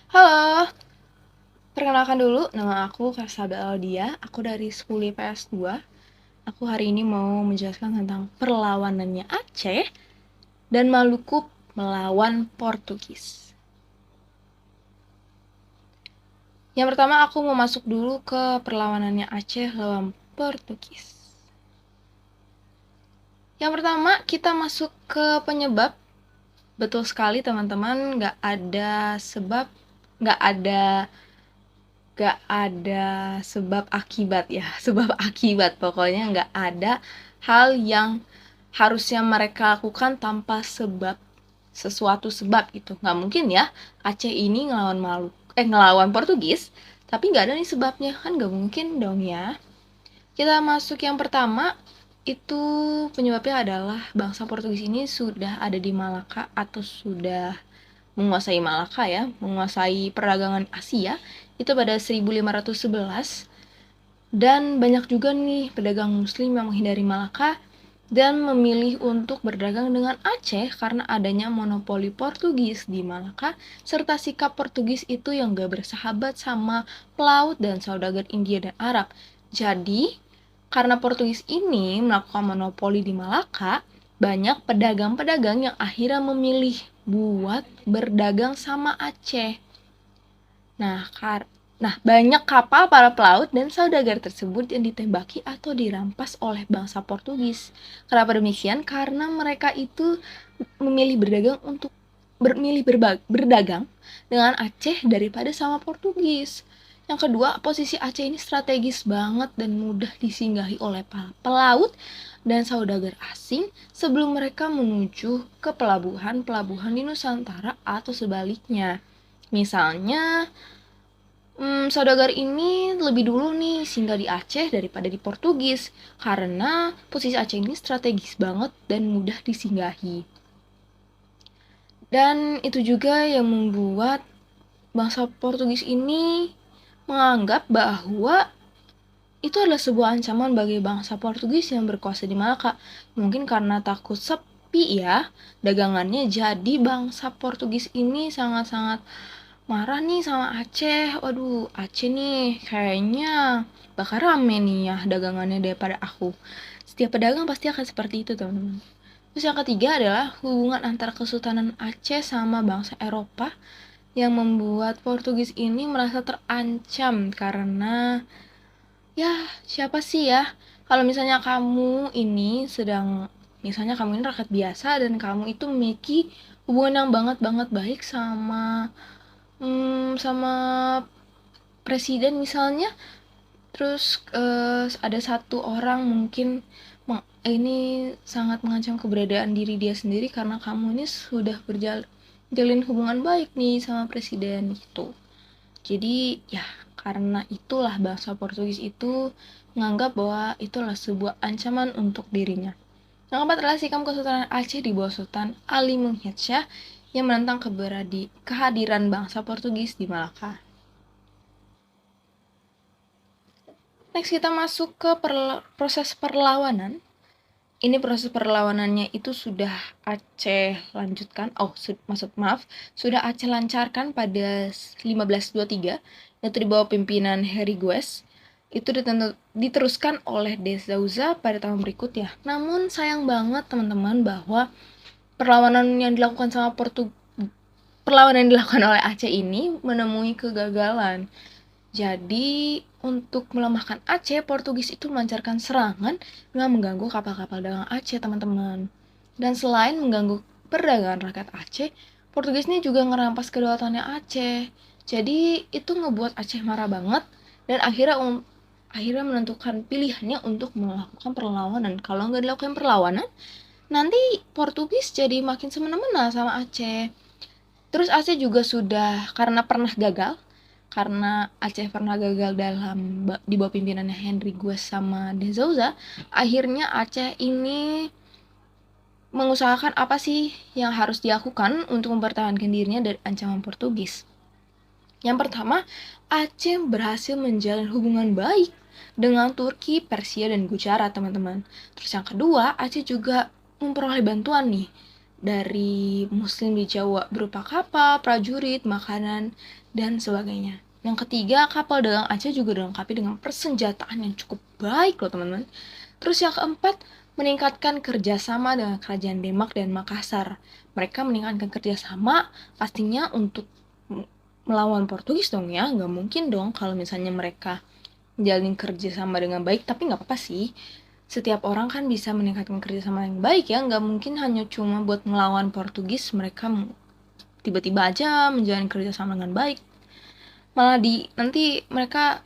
Halo, perkenalkan dulu, nama aku Kasabel Aldia, aku dari Sekolah IPS 2. Aku hari ini mau menjelaskan tentang perlawanannya Aceh dan Maluku melawan Portugis. Yang pertama aku mau masuk dulu ke perlawanannya Aceh lawan Portugis. Yang pertama kita masuk ke penyebab. Betul sekali teman-teman, nggak ada gak ada sebab akibat ya sebab akibat, pokoknya nggak ada hal yang harusnya mereka lakukan tanpa sebab, sesuatu sebab gitu. Nggak mungkin ya Aceh ini ngelawan Portugis tapi nggak ada nih sebabnya, kan nggak mungkin dong ya. Kita masuk yang pertama, itu penyebabnya adalah bangsa Portugis ini sudah ada di Malaka atau sudah menguasai Malaka ya, menguasai perdagangan Asia itu pada 1511. Dan banyak juga nih pedagang muslim yang menghindari Malaka dan memilih untuk berdagang dengan Aceh karena adanya monopoli Portugis di Malaka serta sikap Portugis itu yang gak bersahabat sama pelaut dan saudagar India dan Arab. Jadi karena Portugis ini melakukan monopoli di Malaka, banyak pedagang-pedagang yang akhirnya memilih buat berdagang sama Aceh. Nah, banyak kapal para pelaut dan saudagar tersebut yang ditembaki atau dirampas oleh bangsa Portugis. Kenapa demikian? Karena mereka itu memilih berdagang dengan Aceh daripada sama Portugis. Yang kedua, posisi Aceh ini strategis banget dan mudah disinggahi oleh para pelaut dan saudagar asing sebelum mereka menuju ke pelabuhan-pelabuhan di Nusantara atau sebaliknya. Misalnya, saudagar ini lebih dulu nih singgah di Aceh daripada di Portugis karena posisi Aceh ini strategis banget dan mudah disinggahi. Dan itu juga yang membuat bangsa Portugis ini menganggap bahwa itu adalah sebuah ancaman bagi bangsa Portugis yang berkuasa di Malaka. Mungkin karena takut sepi ya dagangannya, jadi bangsa Portugis ini sangat-sangat marah nih sama Aceh. Waduh, Aceh nih kayaknya bakal rame nih ya dagangannya daripada aku. Setiap pedagang pasti akan seperti itu, teman-teman. Terus yang ketiga adalah hubungan antara Kesultanan Aceh sama bangsa Eropa yang membuat Portugis ini merasa terancam karena ya siapa sih ya, kalau misalnya kamu ini rakyat biasa dan kamu itu memiliki hubungan yang banget banget baik sama sama presiden misalnya, terus ada satu orang mungkin ini sangat mengancam keberadaan diri dia sendiri karena kamu ini sudah berjalin hubungan baik nih sama presiden gitu. Jadi ya karena itulah bangsa Portugis itu menganggap bahwa itulah sebuah ancaman untuk dirinya. Yang keempat adalah sikap Kesultanan Aceh di bawah Sultan Ali Muhammad Shah yang menentang kehadiran bangsa Portugis di Malaka. Next kita masuk ke proses perlawanan. Ini proses perlawanannya itu sudah Aceh lanjutkan, sudah Aceh lancarkan pada 1523, yaitu di bawah pimpinan Harry Gues. Itu diteruskan oleh De Souza pada tahun berikutnya. Namun sayang banget teman-teman bahwa perlawanan yang dilakukan oleh Aceh ini menemui kegagalan. Jadi untuk melemahkan Aceh, Portugis itu melancarkan serangan dengan mengganggu kapal-kapal dagang Aceh, teman-teman. Dan selain mengganggu perdagangan rakyat Aceh, Portugis ini juga ngerampas kedaulatannya Aceh. Jadi itu ngebuat Aceh marah banget dan akhirnya menentukan pilihannya untuk melakukan perlawanan. Kalau nggak dilakukan perlawanan, nanti Portugis jadi makin semena-mena sama Aceh. Terus Aceh juga sudah karena Aceh pernah gagal di bawah pimpinannya Henry Gues sama De Souza, akhirnya Aceh ini mengusahakan apa sih yang harus dilakukan untuk mempertahankan dirinya dari ancaman Portugis. Yang pertama, Aceh berhasil menjalin hubungan baik dengan Turki, Persia, dan Gujarat, teman-teman. Terus yang kedua, Aceh juga memperoleh bantuan nih dari Muslim di Jawa berupa kapal, prajurit, makanan, dan sebagainya. Yang ketiga, kapal dagang Aceh juga dilengkapi dengan persenjataan yang cukup baik loh teman-teman. Terus yang keempat, meningkatkan kerjasama dengan kerajaan Demak dan Makassar. Mereka meningkatkan kerjasama pastinya untuk melawan Portugis dong ya. Nggak mungkin dong kalau misalnya mereka menjalin kerjasama dengan baik, tapi nggak apa-apa sih. Setiap orang kan bisa meningkatkan kerjasama yang baik ya, nggak mungkin hanya cuma buat melawan Portugis mereka tiba-tiba aja menjalin kerjasama dengan baik. Malah nanti mereka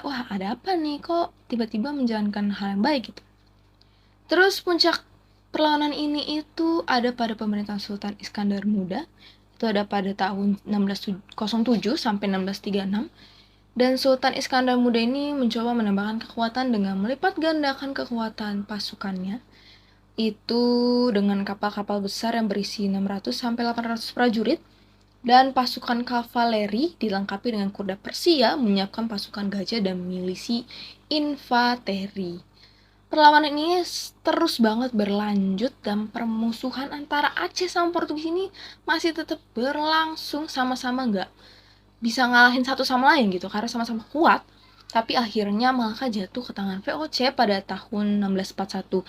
wah ada apa nih kok tiba-tiba menjalankan hal yang baik gitu. Terus puncak perlawanan ini itu ada pada pemerintahan Sultan Iskandar Muda, itu ada pada tahun 1607 sampai 1636. Dan Sultan Iskandar Muda ini mencoba menambahkan kekuatan dengan melipat gandakan kekuatan pasukannya. Itu dengan kapal-kapal besar yang berisi 600 sampai 800 prajurit dan pasukan kavaleri dilengkapi dengan kuda Persia, menyiapkan pasukan gajah dan milisi infanteri. Perlawanan ini terus banget berlanjut dan permusuhan antara Aceh sama Portugis ini masih tetap berlangsung, sama-sama nggak bisa ngalahin satu sama lain gitu karena sama-sama kuat. Tapi akhirnya Malaka jatuh ke tangan VOC pada tahun 1641.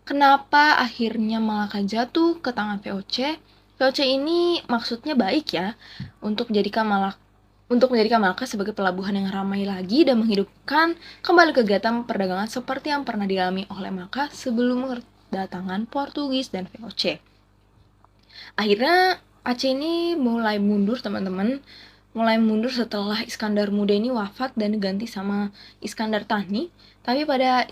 Kenapa akhirnya Malaka jatuh ke tangan VOC? VOC ini maksudnya baik ya, untuk menjadikan Malaka sebagai pelabuhan yang ramai lagi dan menghidupkan kembali kegiatan perdagangan seperti yang pernah dialami oleh Malaka sebelum kedatangan Portugis dan VOC. Akhirnya Aceh ini mulai mundur teman-teman, setelah Iskandar Muda ini wafat dan diganti sama Iskandar Thani. Tapi pada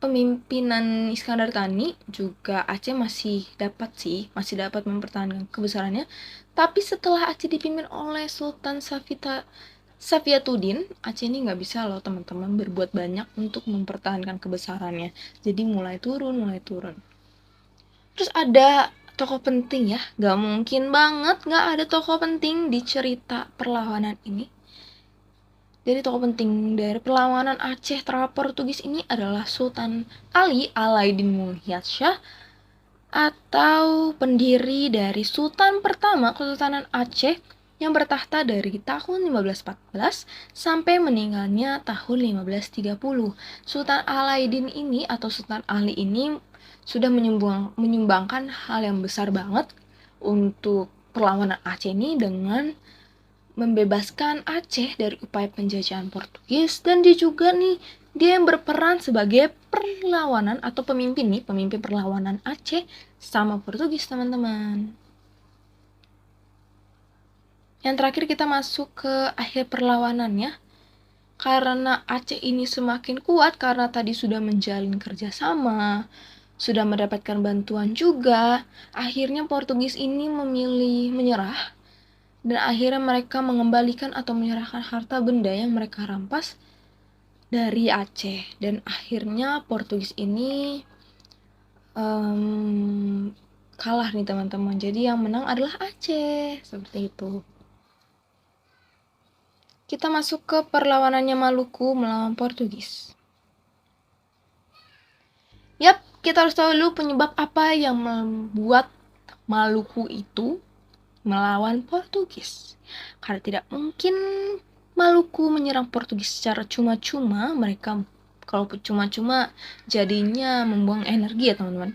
pemimpinan Iskandar Thani juga Aceh masih dapat mempertahankan kebesarannya. Tapi setelah Aceh dipimpin oleh Sultan Safiyatuddin, Aceh ini nggak bisa loh teman-teman berbuat banyak untuk mempertahankan kebesarannya. Jadi mulai turun. Terus ada tokoh penting ya, gak mungkin banget gak ada tokoh penting di cerita perlawanan ini. Jadi tokoh penting dari perlawanan Aceh terhadap Portugis ini adalah Sultan Ali Alaiddin Mulyad Shah, atau pendiri dari Sultan pertama Kesultanan Aceh yang bertahta dari tahun 1514 sampai meninggalnya tahun 1530. Sultan Alaiddin ini atau Sultan Ali ini sudah menyumbangkan hal yang besar banget untuk perlawanan Aceh ini dengan membebaskan Aceh dari upaya penjajahan Portugis, dan dia juga dia yang berperan sebagai perlawanan atau pemimpin perlawanan Aceh sama Portugis teman-teman. Yang terakhir kita masuk ke akhir perlawanannya. Karena Aceh ini semakin kuat karena tadi sudah menjalin kerjasama, sudah mendapatkan bantuan juga, akhirnya Portugis ini memilih menyerah, dan akhirnya mereka mengembalikan atau menyerahkan harta benda yang mereka rampas dari Aceh. Dan akhirnya Portugis ini kalah nih teman-teman. Jadi yang menang adalah Aceh, seperti itu. Kita masuk ke perlawanannya Maluku melawan Portugis. Yap, kita harus tahu dulu penyebab apa yang membuat Maluku itu melawan Portugis. Karena tidak mungkin Maluku menyerang Portugis secara cuma-cuma. Mereka kalau cuma-cuma jadinya membuang energi ya teman-teman.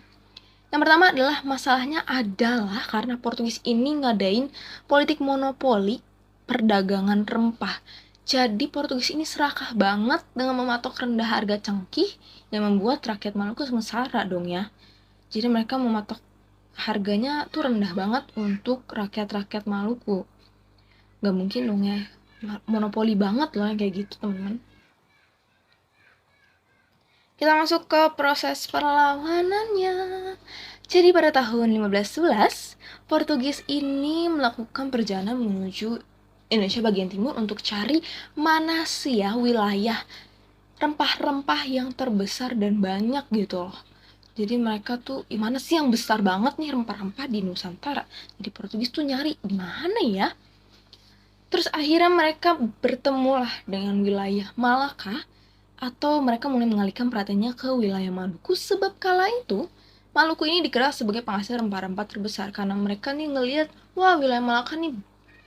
Yang pertama masalahnya adalah karena Portugis ini ngadain politik monopoli perdagangan rempah. Jadi Portugis ini serakah banget dengan mematok rendah harga cengkih yang membuat rakyat Maluku sengsara dong ya. Jadi mereka mematok harganya tuh rendah banget untuk rakyat-rakyat Maluku. Gak mungkin dong ya, monopoli banget loh yang kayak gitu teman-teman. Kita masuk ke proses perlawanannya. Jadi pada tahun 1511, Portugis ini melakukan perjalanan menuju Indonesia bagian timur untuk cari mana sih ya wilayah rempah-rempah yang terbesar dan banyak gitu loh. Jadi mereka tuh mana sih yang besar banget nih rempah-rempah di Nusantara. Jadi Portugis tuh nyari di mana ya. Terus akhirnya mereka bertemulah dengan wilayah Malaka, atau mereka mulai mengalihkan perhatiannya ke wilayah Maluku, sebab kala itu Maluku ini dikenal sebagai penghasil rempah-rempah terbesar karena mereka nih ngelihat, wah wilayah Malaka nih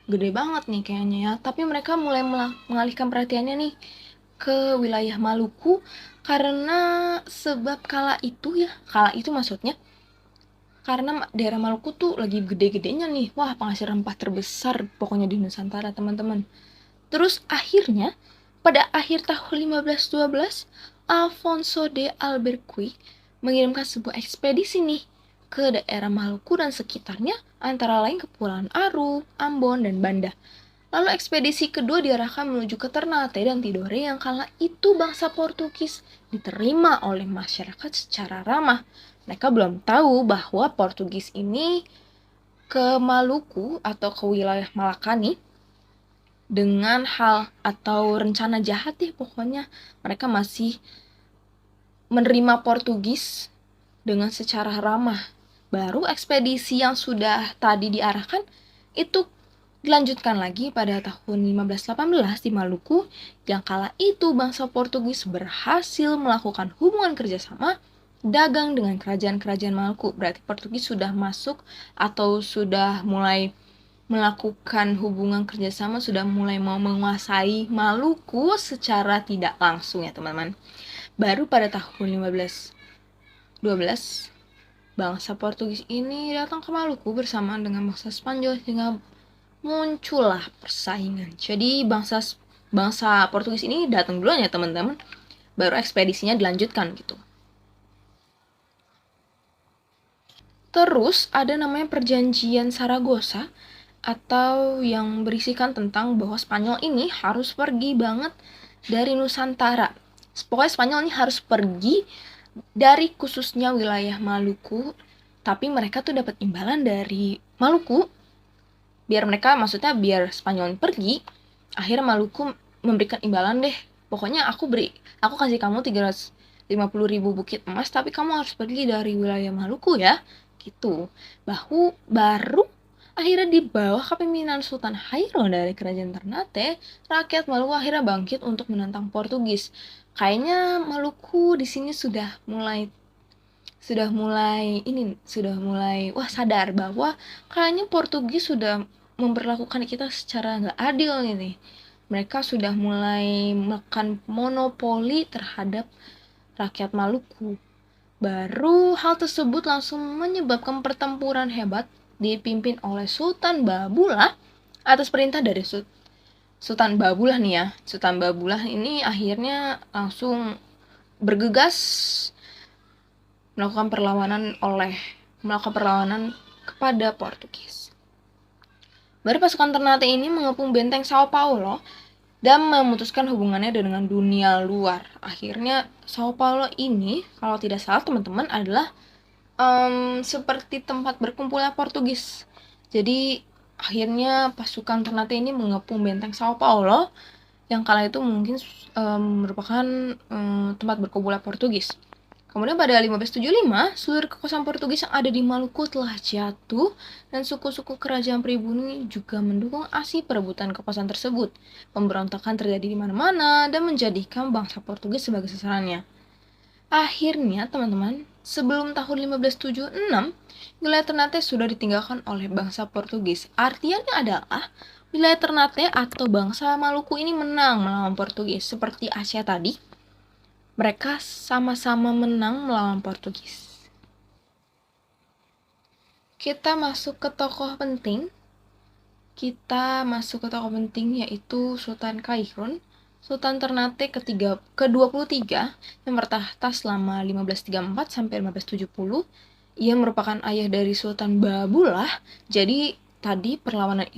gede banget nih kayaknya ya. Tapi mereka mulai mengalihkan perhatiannya nih ke wilayah Maluku karena sebab kala itu maksudnya karena daerah Maluku tuh lagi gede-gedenya nih. Wah, penghasil rempah terbesar pokoknya di Nusantara, teman-teman. Terus akhirnya pada akhir tahun 1512, Alfonso de Albuquerque mengirimkan sebuah ekspedisi nih ke daerah Maluku dan sekitarnya, antara lain Kepulauan Aru, Ambon, dan Banda. Lalu ekspedisi kedua diarahkan menuju ke Ternate dan Tidore yang kala itu bangsa Portugis diterima oleh masyarakat secara ramah. Mereka belum tahu bahwa Portugis ini ke Maluku atau ke wilayah Malaka nih dengan hal atau rencana jahat ya, pokoknya mereka masih menerima Portugis dengan secara ramah. Baru ekspedisi yang sudah tadi diarahkan itu dilanjutkan lagi pada tahun 1518 di Maluku, yang kala itu bangsa Portugis berhasil melakukan hubungan kerjasama dagang dengan kerajaan-kerajaan Maluku. Berarti Portugis sudah masuk atau sudah mulai melakukan hubungan kerjasama, sudah mulai mau menguasai Maluku secara tidak langsung ya teman-teman. Baru pada tahun 1512 bangsa Portugis ini datang ke Maluku bersamaan dengan bangsa Spanyol sehingga muncullah persaingan. Jadi bangsa Portugis ini datang duluan ya teman-teman, baru ekspedisinya dilanjutkan gitu. Terus ada namanya perjanjian Saragossa, atau yang berisikan tentang bahwa Spanyol ini harus pergi banget dari Nusantara. Pokoknya Spanyol ini harus pergi dari khususnya wilayah Maluku, tapi mereka tuh dapat imbalan dari Maluku. Biar Spanyol ini pergi, akhirnya Maluku memberikan imbalan deh. Pokoknya aku kasih kamu 350.000 bukit emas, tapi kamu harus pergi dari wilayah Maluku ya. Gitu. Baru akhirnya di bawah kepemimpinan Sultan Hairon dari kerajaan Ternate, rakyat Maluku akhirnya bangkit untuk menentang Portugis. Kayaknya Maluku di sini sudah mulai sadar bahwa kayaknya Portugis sudah memperlakukan kita secara nggak adil ini. Mereka sudah mulai makan monopoli terhadap rakyat Maluku. Baru hal tersebut langsung menyebabkan pertempuran hebat dipimpin oleh Sultan Babula atas perintah dari Sultan Babula nih ya. Sultan Babula ini akhirnya langsung bergegas melakukan perlawanan kepada Portugis. Baru pasukan Ternate ini mengepung benteng Sao Paulo dan memutuskan hubungannya dengan dunia luar. Akhirnya Sao Paulo ini, kalau tidak salah teman-teman, adalah seperti tempat berkumpulnya Portugis. Jadi akhirnya pasukan Ternate ini mengepung benteng Sao Paulo yang kala itu mungkin merupakan tempat berkumpulnya Portugis. Kemudian pada 1575, seluruh kekuasaan Portugis yang ada di Maluku telah jatuh dan suku-suku kerajaan pribumi juga mendukung aksi perebutan kekuasaan tersebut. Pemberontakan terjadi di mana-mana dan menjadikan bangsa Portugis sebagai sasarannya. Akhirnya, teman-teman, sebelum tahun 1576, wilayah Ternate sudah ditinggalkan oleh bangsa Portugis. Artinya adalah wilayah Ternate atau bangsa Maluku ini menang melawan Portugis. Seperti Aceh tadi, mereka sama-sama menang melawan Portugis. Kita masuk ke tokoh penting. Yaitu Sultan Khairun, Sultan Ternate ke-23 yang bertahta selama 1534 sampai 1570. Ia merupakan ayah dari Sultan Babulah. Jadi tadi perlawanan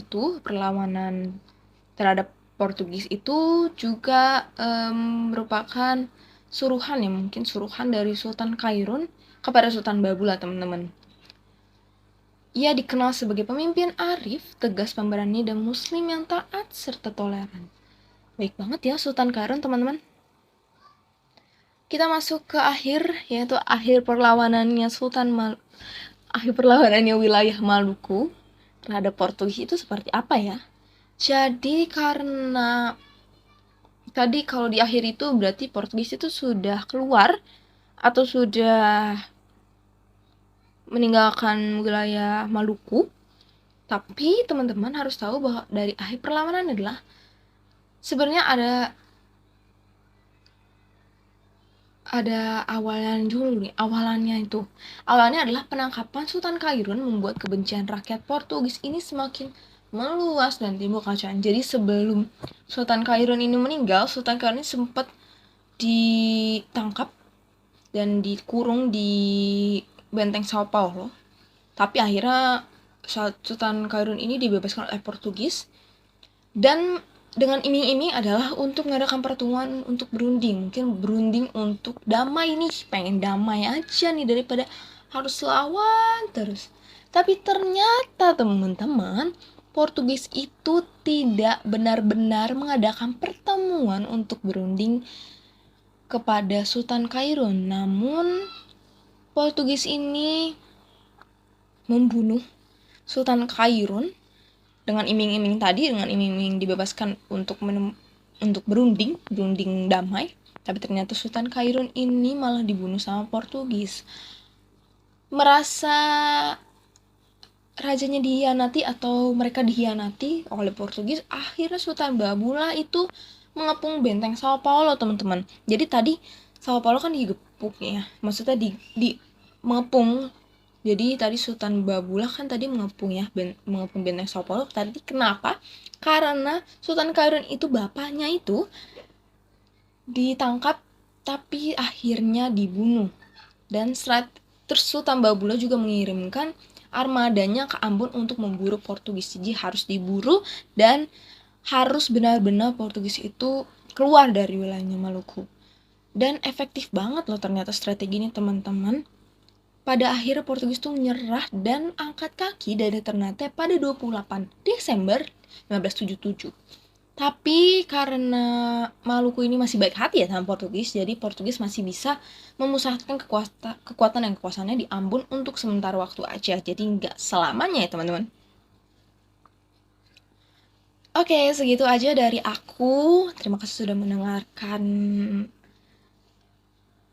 terhadap Portugis itu juga merupakan suruhan dari Sultan Khairun kepada Sultan Babulah, teman-teman. Ia dikenal sebagai pemimpin arif, tegas, pemberani, dan muslim yang taat serta toleran. Baik banget ya Sultan Khairun, teman-teman. Kita masuk ke yaitu akhir perlawanannya wilayah Maluku terhadap Portugis itu seperti apa ya? Jadi karena tadi kalau di akhir itu berarti Portugis itu sudah keluar atau sudah meninggalkan wilayah Maluku. Tapi teman-teman harus tahu bahwa dari akhir perlawanan adalah sebenarnya ada awalan dulu nih. Awalnya adalah penangkapan Sultan Khairun membuat kebencian rakyat Portugis ini semakin meluas dan timbul kacauan. Jadi sebelum Sultan Khairun ini meninggal, Sultan Khairun ini sempat ditangkap dan dikurung di benteng Sao Paulo. Tapi akhirnya Sultan Khairun ini dibebaskan oleh Portugis, dan dengan iming-iming adalah untuk mengadakan pertemuan untuk berunding, mungkin berunding untuk damai nih, pengen damai aja nih daripada harus lawan terus. Tapi ternyata teman-teman, Portugis itu tidak benar-benar mengadakan pertemuan untuk berunding kepada Sultan Khairun, namun Portugis ini membunuh Sultan Khairun dengan iming-iming tadi, dengan iming-iming dibebaskan untuk berunding damai. Tapi ternyata Sultan Khairun ini malah dibunuh sama Portugis. Merasa rajanya dihianati atau mereka dihianati oleh Portugis, akhirnya Sultan Babula itu mengepung benteng Sao Paulo, teman-teman. Jadi tadi Sao Paulo kan digepuk ya, maksudnya di mengepung. Jadi tadi Sultan Babula kan tadi mengepung benteng Sao Paulo. Tadi kenapa? Karena Sultan Khairun itu bapaknya itu ditangkap tapi akhirnya dibunuh. Dan terus Sultan Babula juga mengirimkan armadanya ke Ambon untuk memburu Portugis. Jadi harus diburu dan harus benar-benar Portugis itu keluar dari wilayahnya Maluku. Dan efektif banget loh ternyata strategi ini, teman-teman. Pada akhirnya Portugis itu menyerah dan angkat kaki dari Ternate pada 28 Desember 1577. Tapi karena Maluku ini masih baik hati ya sama Portugis, jadi Portugis masih bisa memusatkan kekuatan dan kekuasaannya di Ambon untuk sementara waktu aja. Jadi nggak selamanya ya teman-teman. Oke, segitu aja dari aku. Terima kasih sudah mendengarkan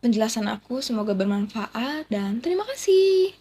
penjelasan aku, semoga bermanfaat dan terima kasih.